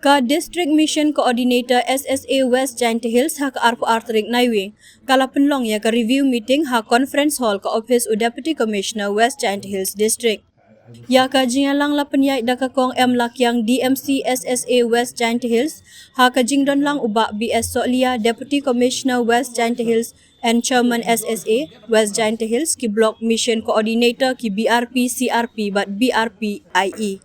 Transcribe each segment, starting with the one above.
Ka District Mission Coordinator SSA West Jaintia Hills ha ka arpo artrik naiwi. Kala Pynlong ya ka review meeting ha conference hall ka office u Deputy Commissioner West Jaintia Hills District. Ya ka jingalang la penyai da ka kong lakyang DMC SSA West Jaintia Hills ha ka jingdon lang uba BS Solia Deputy Commissioner West Jaintia Hills and Chairman SSA West Jaintia Hills ki Block Mission Coordinator ki BRP CRP but BRP IE.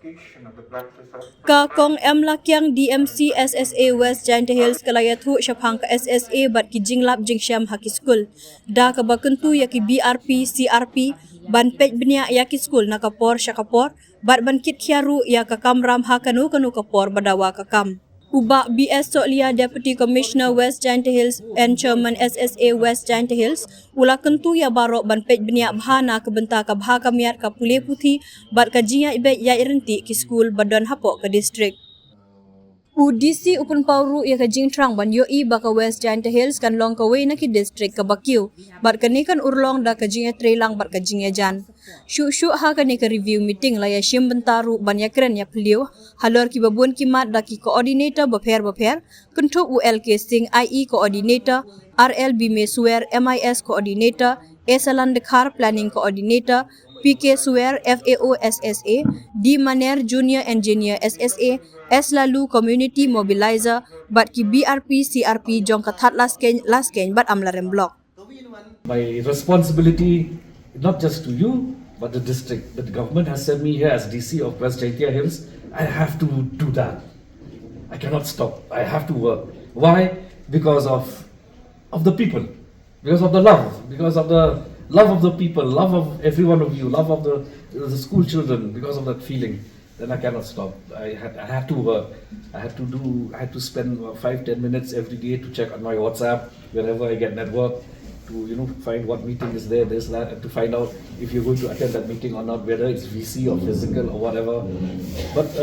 Ka kong lakyang DMC SSA West Jaintia Hills kalaya thu syapang ka SSA bat ki jinglap jingsyam ha ki skul. Da ka bakentu ya ki BRP CRP ban peit benia ya ki skul na kapor syakapor bat ban kit khiaru ya ka kamram ha kanu kapor badawa ka kam. Uba BS Solia Deputy Commissioner West Jaintia Hills and Chairman SSA West Jaintia Hills ula kentu ya barok ban peit benia bahana ke benta ka bha ka miat ka pule puthi bat ka jinya ibe ya irenti ki skul badan hapok ke district. UDC Upun Pauru ya ka jingtrang ban yoi baka West Jaintia Hills kan long ka way na ki district ka bakyu bat kanikan urlong da ka jinya trelang bat ka jinya jan. Shu ha ka ni ka review meeting la ya shim bentaru ban ya kren ya peliu halor ki babun ki mat da ki coordinator baper kuntu ULK Sing IE coordinator RLB Mesuer MIS coordinator Esalan Dekhar planning coordinator PK Suer FAO SSA D Maner Junior Engineer SSA S Lalu Community Mobilizer bat ki BRP CRP jong kathat lasken bat amlarem block. My responsibility not just to you but the district. The government has sent me here as DC of West Jaintia Hills. I have to do that. I cannot stop. I have to work. Why? Because of the people. Because of the love. Because of the love of the people, love of every one of you, love of the school children, because of that feeling, then I cannot stop. I had to work. I had to spend 5-10 minutes every day to check on my WhatsApp wherever I get network, to find what meeting is there, this, that, and to find out if you're going to attend that meeting or not, whether it's VC or physical or whatever. But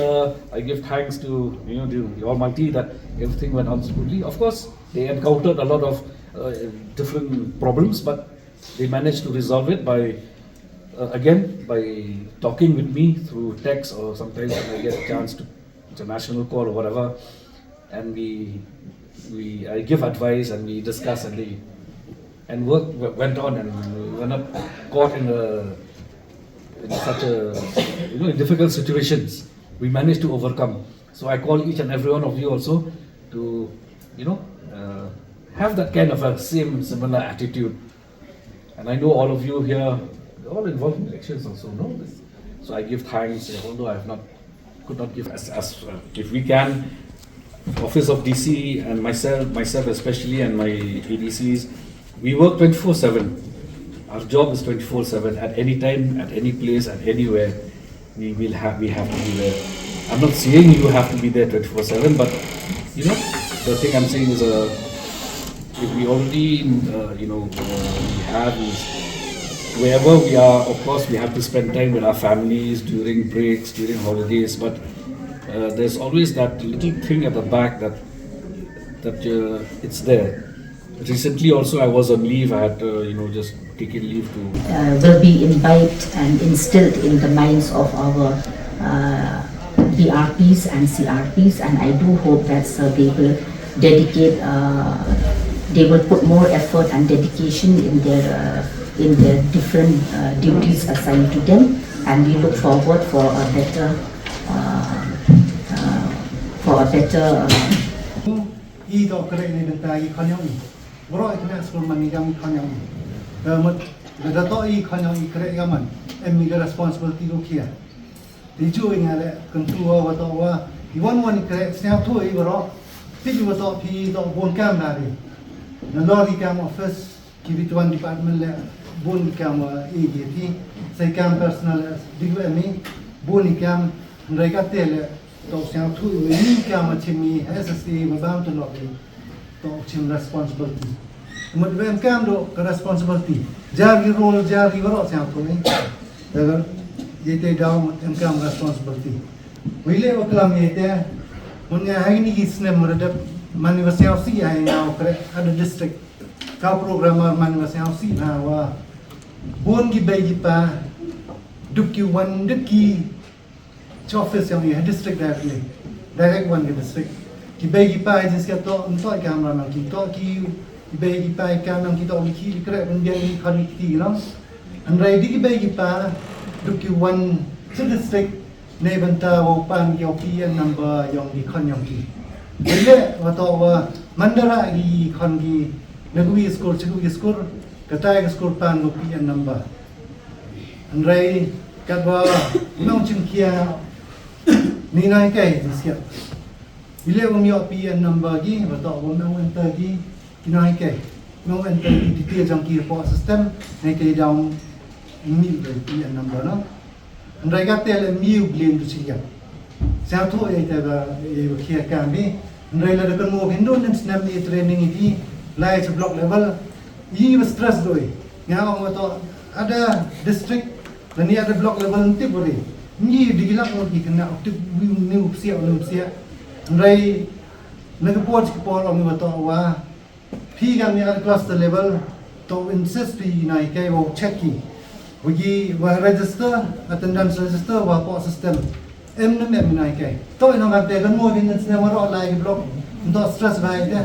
I give thanks to the Almighty that everything went on smoothly. Of course, they encountered a lot of different problems, but they managed to resolve it by talking with me through text, or sometimes when I get a chance to international call or whatever, and I give advice and we discuss and work went on, and we were not caught in such a in difficult situations. We managed to overcome. So I call each and every one of you also to have that kind of a similar attitude. And I know all of you here, all involved in elections also know this. So I give thanks, although could not give as if we can. Office of DC and myself especially, and my ADCs, we work 24/7. Our job is 24/7. At any time, at any place, at anywhere, we have to be there. I'm not saying you have to be there 24/7, but the thing I'm saying is if we already we have is wherever we are, of course we have to spend time with our families during breaks, during holidays, but there's always that little thing at the back that it's there. Recently also I was on leave. I had just taken leave to will be imbibed and instilled in the minds of our BRPs and CRPs, and I do hope that they will dedicate they will put more effort and dedication in their different duties assigned to them, and we look forward for a better Nalori kam office kibituan department le bun kam EGT sai kam personal DMC bun kam mereka tele to siang tu ini kam chimi SSA mabam to loki to chim responsibility mudwem kam do responsibility jari role jari waro siang tu ni dagar yete daw kam responsibility wile oklam yete munya haini gisne meredap manifestasi yang ada district kau programmer manifestasi na wa bon gi bay pa dukki wan dukki office yang district directly direct one ke district ki bagi pai jis ka to untuk kamera mang ki to ki bagi pai kamera kita ki kre ben dia ni kan ki no andrai di bagi pa du ki one district nei banta wo pan yo PN number yong di kan yong ki le wa to wa mandara gi kan gi negwi skor chigwi skor katai skor pan go PN number andrai kat ba nong chim kia ni nai kai disia ile om yo PN number gi wa to wo nong enter gi nai kai nong enter gi detail jang ki po system nai kai down mi PN number no andai kat tel mi blame du sia sa thu ai ta ba e kia kan bi andai la kan mo hindu nen snap ni training gi lai to block level yi was stress doi nga ong to ada district dan ni ada block level nanti boleh ni digilak mo ki kena aktif ni upsia andai nagaport ki por ong to wa phi gam ni ada cluster level to insist pi nai kai wo check ki wagi wa register attendance register wa po system em nai kai to ina ga te kan mo bin sen mo ro lai block to stress bai de